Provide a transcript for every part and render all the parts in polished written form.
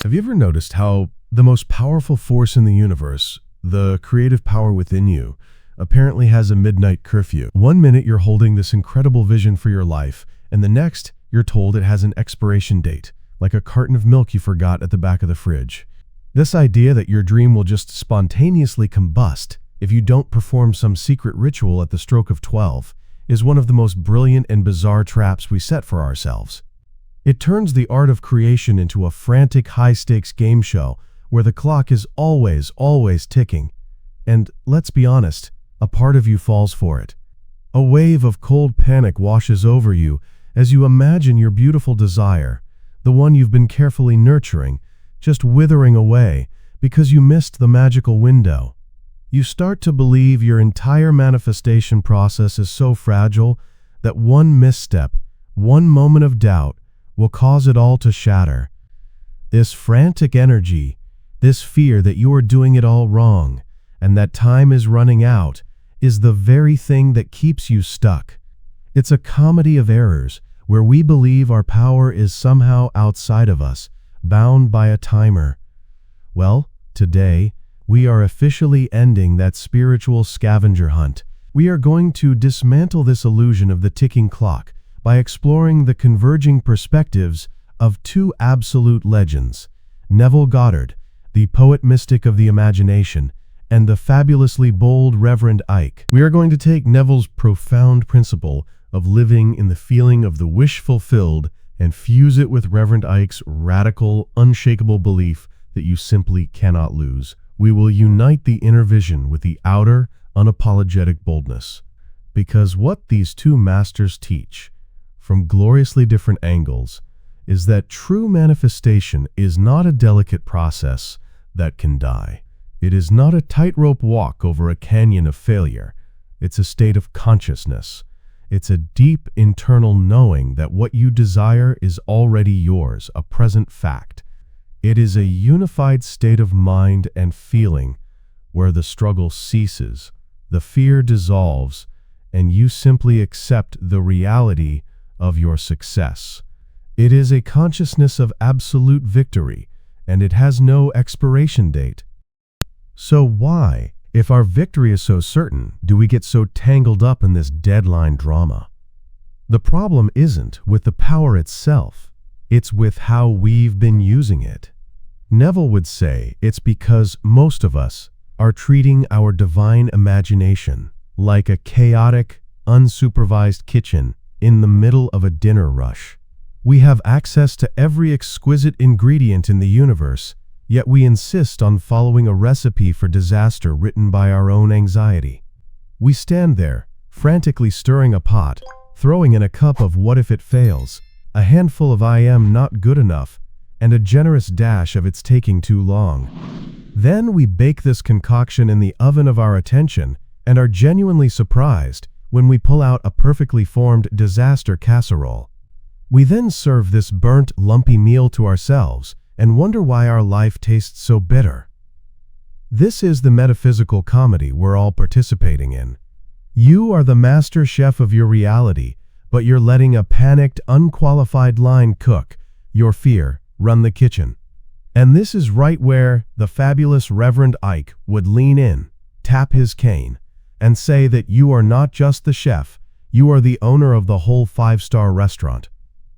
Have you ever noticed how the most powerful force in the universe, the creative power within you, apparently has a midnight curfew? One minute you're holding this incredible vision for your life, and the next you're told it has an expiration date, like a carton of milk you forgot at the back of the fridge. This idea that your dream will just spontaneously combust if you don't perform some secret ritual at the stroke of 12 is one of the most brilliant and bizarre traps we set for ourselves. It turns the art of creation into a frantic, high-stakes game show where the clock is always ticking. And let's be honest, a part of you falls for it. A wave of cold panic washes over you as you imagine your beautiful desire, the one you've been carefully nurturing, just withering away because you missed the magical window. You start to believe your entire manifestation process is so fragile that one misstep, one moment of doubt, will cause it all to shatter. This frantic energy, this fear that you are doing it all wrong and that time is running out, is the very thing that keeps you stuck. It's a comedy of errors where we believe our power is somehow outside of us, bound by a timer. Well, today, we are officially ending that spiritual scavenger hunt. We are going to dismantle this illusion of the ticking clock by exploring the converging perspectives of two absolute legends, Neville Goddard, the poet mystic of the imagination, and the fabulously bold Reverend Ike. We are going to take Neville's profound principle of living in the feeling of the wish fulfilled and fuse it with Reverend Ike's radical, unshakable belief that you simply cannot lose. We will unite the inner vision with the outer, unapologetic boldness. Because what these two masters teach, from gloriously different angles, is that true manifestation is not a delicate process that can die. It is not a tightrope walk over a canyon of failure. It's a state of consciousness. It's a deep internal knowing that what you desire is already yours, a present fact. It is a unified state of mind and feeling where the struggle ceases, the fear dissolves, and you simply accept the reality of your success. It is a consciousness of absolute victory, and it has no expiration date. So why, if our victory is so certain, do we get so tangled up in this deadline drama? The problem isn't with the power itself, it's with how we've been using it. Neville would say it's because most of us are treating our divine imagination like a chaotic, unsupervised kitchen in the middle of a dinner rush. We have access to every exquisite ingredient in the universe, yet we insist on following a recipe for disaster written by our own anxiety. We stand there, frantically stirring a pot, throwing in a cup of what if it fails, a handful of I am not good enough, and a generous dash of it's taking too long. Then we bake this concoction in the oven of our attention and are genuinely surprised when we pull out a perfectly formed disaster casserole. We then serve this burnt, lumpy meal to ourselves and wonder why our life tastes so bitter. This is the metaphysical comedy we're all participating in. You are the master chef of your reality, but you're letting a panicked, unqualified line cook, your fear, run the kitchen. And this is right where the fabulous Reverend Ike would lean in, tap his cane, and say that you are not just the chef, you are the owner of the whole 5-star restaurant.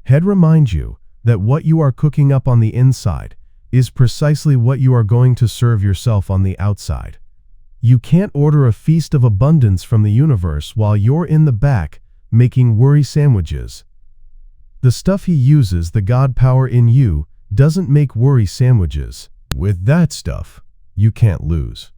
He'd remind you that what you are cooking up on the inside is precisely what you are going to serve yourself on the outside. You can't order a feast of abundance from the universe while you're in the back making worry sandwiches. The stuff he uses, the God power in you, doesn't make worry sandwiches. With that stuff, you can't lose.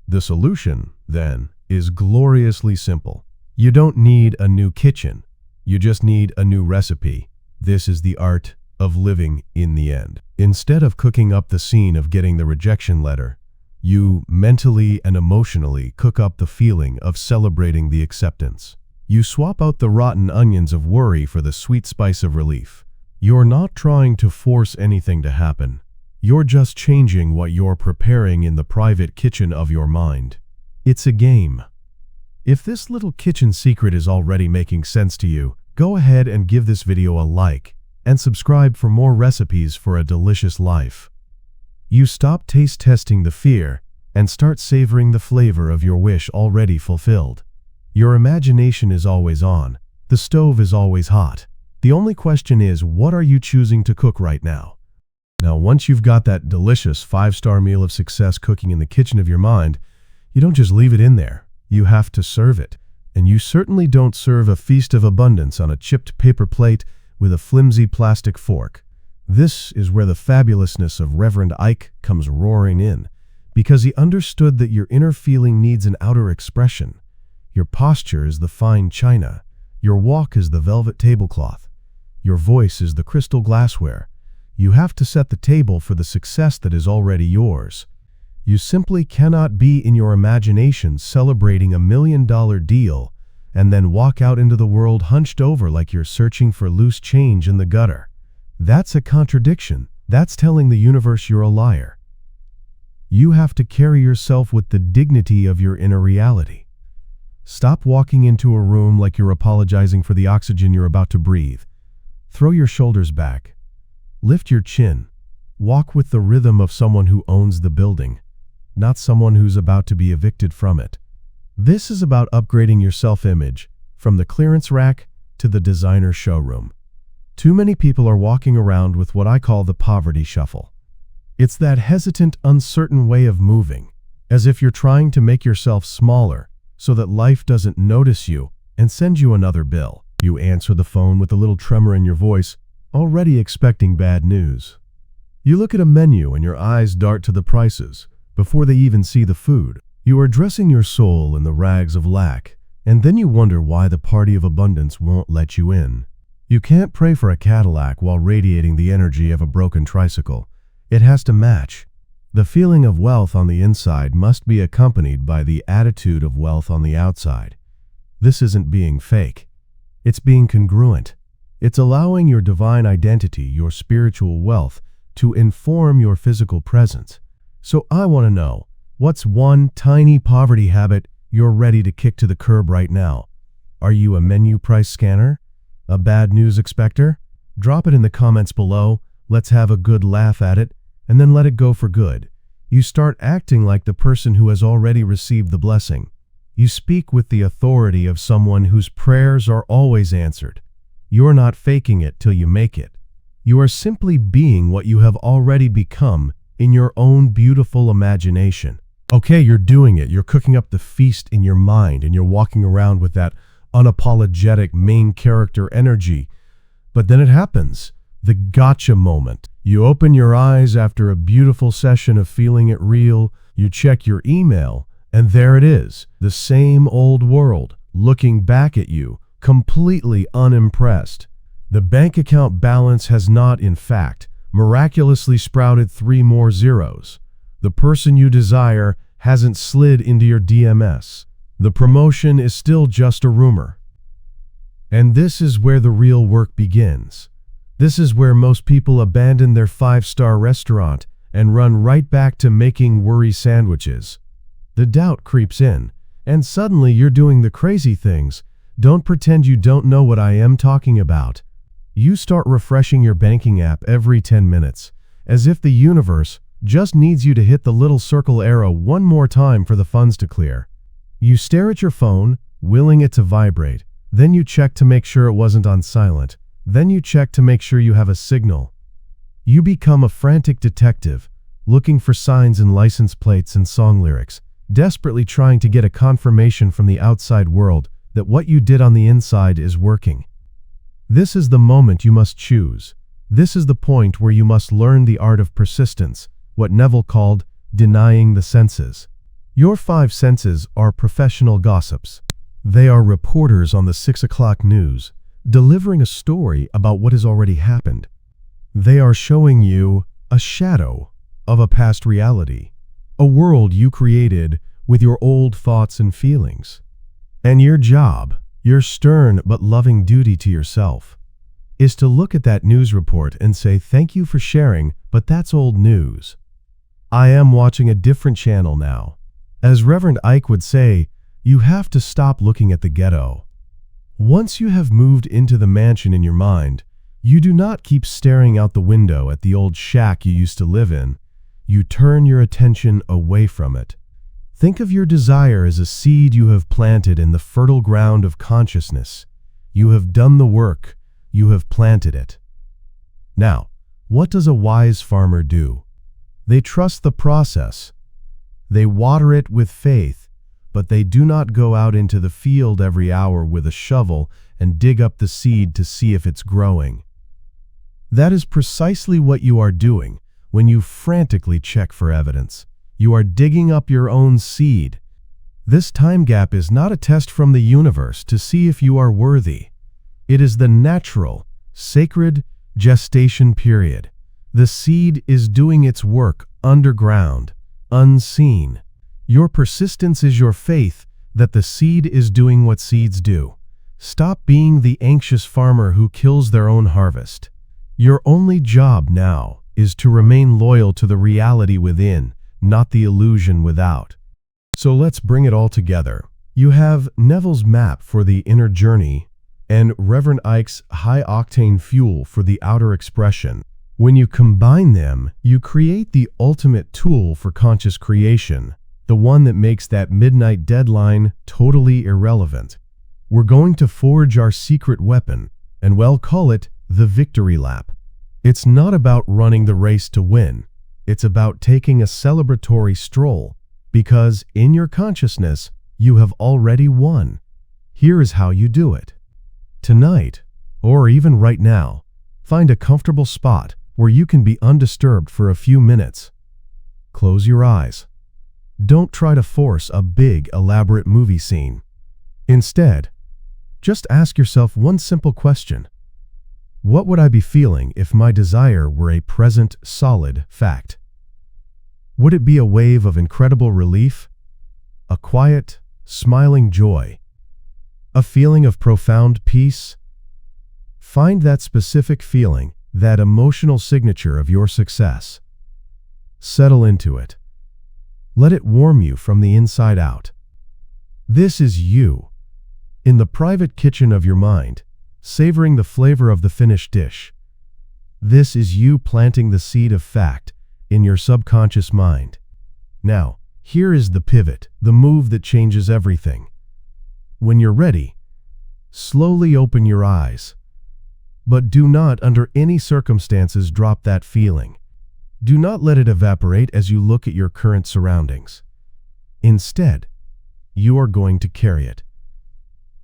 The solution, then, is gloriously simple. You don't need a new kitchen. You just need a new recipe. This is the art of living in the end. Instead of cooking up the scene of getting the rejection letter, you mentally and emotionally cook up the feeling of celebrating the acceptance. You swap out the rotten onions of worry for the sweet spice of relief. You're not trying to force anything to happen. You're just changing what you're preparing in the private kitchen of your mind. It's a game. If this little kitchen secret is already making sense to you, go ahead and give this video a like and subscribe for more recipes for a delicious life. You stop taste testing the fear and start savoring the flavor of your wish already fulfilled. Your imagination is always on. The stove is always hot. The only question is, what are you choosing to cook right now? Now, once you've got that delicious 5-star meal of success cooking in the kitchen of your mind, you don't just leave it in there. You have to serve it. And you certainly don't serve a feast of abundance on a chipped paper plate with a flimsy plastic fork. This is where the fabulousness of Reverend Ike comes roaring in, because he understood that your inner feeling needs an outer expression. Your posture is the fine china. Your walk is the velvet tablecloth. Your voice is the crystal glassware. You have to set the table for the success that is already yours. You simply cannot be in your imagination celebrating a $1 million deal and then walk out into the world hunched over like you're searching for loose change in the gutter. That's a contradiction. That's telling the universe you're a liar. You have to carry yourself with the dignity of your inner reality. Stop walking into a room like you're apologizing for the oxygen you're about to breathe. Throw your shoulders back. Lift your chin. Walk with the rhythm of someone who owns the building, not someone who's about to be evicted from it. This is about upgrading your self-image from the clearance rack to the designer showroom. Too many people are walking around with what I call the poverty shuffle. It's that hesitant, uncertain way of moving, as if you're trying to make yourself smaller so that life doesn't notice you and send you another bill. You answer the phone with a little tremor in your voice, already expecting bad news. You look at a menu and your eyes dart to the prices before they even see the food. You are dressing your soul in the rags of lack, and then you wonder why the party of abundance won't let you in. You can't pray for a Cadillac while radiating the energy of a broken tricycle. It has to match. The feeling of wealth on the inside must be accompanied by the attitude of wealth on the outside. This isn't being fake. It's being congruent. It's allowing your divine identity, your spiritual wealth, to inform your physical presence. So I want to know, what's one tiny poverty habit you're ready to kick to the curb right now? Are you a menu price scanner? A bad news expector? Drop it in the comments below. Let's have a good laugh at it, and then let it go for good. You start acting like the person who has already received the blessing. You speak with the authority of someone whose prayers are always answered. You're not faking it till you make it. You are simply being what you have already become in your own beautiful imagination. Okay, you're doing it. You're cooking up the feast in your mind, and you're walking around with that unapologetic main character energy. But then it happens. The gotcha moment. You open your eyes after a beautiful session of feeling it real. You check your email, and there it is. The same old world, looking back at you, completely unimpressed. The bank account balance has not, in fact, miraculously sprouted 3 more zeros. The person you desire hasn't slid into your DMS. The promotion is still just a rumor. And this is where the real work begins. This is where most people abandon their 5-star restaurant and run right back to making worry sandwiches. The doubt creeps in, and suddenly you're doing the crazy things. Don't pretend you don't know what I am talking about. You start refreshing your banking app every 10 minutes, as if the universe just needs you to hit the little circle arrow one more time for the funds to clear. You stare at your phone, willing it to vibrate. Then you check to make sure it wasn't on silent. Then you check to make sure you have a signal. You become a frantic detective, looking for signs in license plates and song lyrics, desperately trying to get a confirmation from the outside world that what you did on the inside is working. This is the moment you must choose. This is the point where you must learn the art of persistence, what Neville called denying the senses. Your 5 senses are professional gossips. They are reporters on the 6 o'clock news, delivering a story about what has already happened. They are showing you a shadow of a past reality, a world you created with your old thoughts and feelings. And your job, your stern but loving duty to yourself, is to look at that news report and say, thank you for sharing, but that's old news. I am watching a different channel now. As Reverend Ike would say, you have to stop looking at the ghetto. Once you have moved into the mansion in your mind, you do not keep staring out the window at the old shack you used to live in. you turn your attention away from it. Think of your desire as a seed you have planted in the fertile ground of consciousness. You have done the work. You have planted it. Now, what does a wise farmer do? They trust the process. They water it with faith, but they do not go out into the field every hour with a shovel and dig up the seed to see if it's growing. That is precisely what you are doing when you frantically check for evidence. You are digging up your own seed. This time gap is not a test from the universe to see if you are worthy. It is the natural, sacred gestation period. The seed is doing its work underground, unseen. Your persistence is your faith that the seed is doing what seeds do. Stop being the anxious farmer who kills their own harvest. Your only job now is to remain loyal to the reality within, not the illusion without. So let's bring it all together. You have Neville's map for the inner journey and Reverend Ike's high-octane fuel for the outer expression. When you combine them, you create the ultimate tool for conscious creation, the one that makes that midnight deadline totally irrelevant. We're going to forge our secret weapon, and we'll call it the Victory Lap. It's not about running the race to win. It's about taking a celebratory stroll, because in your consciousness, you have already won. Here is how you do it. Tonight, or even right now, find a comfortable spot where you can be undisturbed for a few minutes. Close your eyes. Don't try to force a big, elaborate movie scene. Instead, just ask yourself one simple question. What would I be feeling if my desire were a present, solid fact? Would it be a wave of incredible relief? A quiet, smiling joy? A feeling of profound peace? Find that specific feeling, that emotional signature of your success. Settle into it. Let it warm you from the inside out. This is you, in the private kitchen of your mind, savoring the flavor of the finished dish. This is you planting the seed of fact in your subconscious mind. Now, here is the pivot, the move that changes everything. When you're ready, slowly open your eyes. But do not, under any circumstances, drop that feeling. Do not let it evaporate as you look at your current surroundings. Instead, you are going to carry it.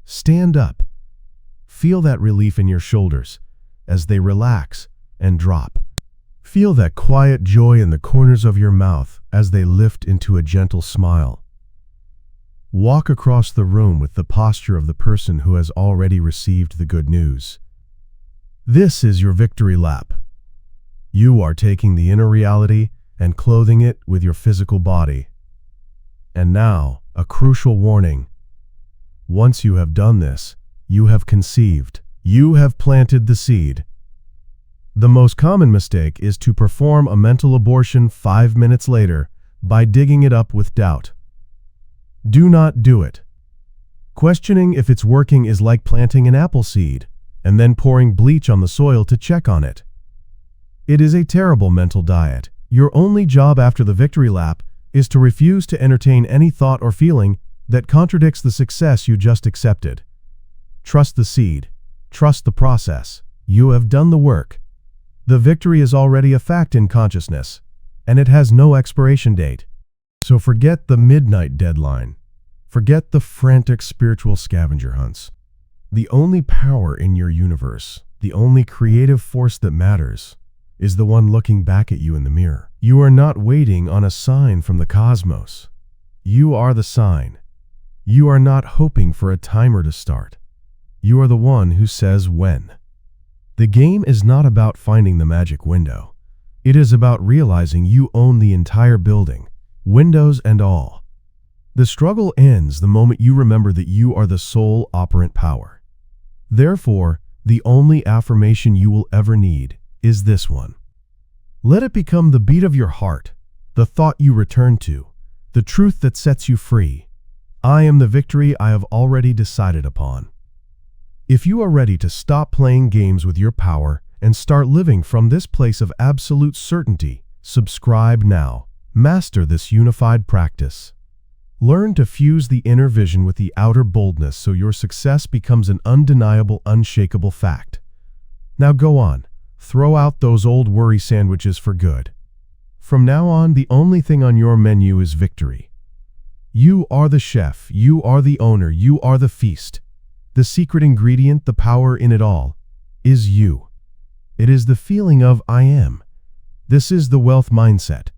Stand up. Feel that relief in your shoulders as they relax and drop. Feel that quiet joy in the corners of your mouth as they lift into a gentle smile. Walk across the room with the posture of the person who has already received the good news. This is your victory lap. You are taking the inner reality and clothing it with your physical body. And now, a crucial warning. Once you have done this, you have conceived. You have planted the seed. The most common mistake is to perform a mental abortion 5 minutes later by digging it up with doubt. Do not do it. Questioning if it's working is like planting an apple seed and then pouring bleach on the soil to check on it. It is a terrible mental diet. Your only job after the victory lap is to refuse to entertain any thought or feeling that contradicts the success you just accepted. Trust the seed. Trust the process. You have done the work. The victory is already a fact in consciousness, and it has no expiration date. So forget the midnight deadline. Forget the frantic spiritual scavenger hunts. The only power in your universe, the only creative force that matters, is the one looking back at you in the mirror. You are not waiting on a sign from the cosmos. You are the sign. You are not hoping for a timer to start. You are the one who says when. The game is not about finding the magic window. It is about realizing you own the entire building, windows and all. The struggle ends the moment you remember that you are the sole operant power. Therefore, the only affirmation you will ever need is this one. Let it become the beat of your heart, the thought you return to, the truth that sets you free. I am the victory I have already decided upon. If you are ready to stop playing games with your power and start living from this place of absolute certainty, Subscribe now. Master this unified practice. Learn to fuse the inner vision with the outer boldness so your success becomes an undeniable, unshakable fact. Now go on. Throw out those old worry sandwiches for good. From now on, the only thing on your menu is victory. You are the chef, you are the owner, you are the feast. The secret ingredient, the power in it all, is you. It is the feeling of I am. This is the wealth mindset.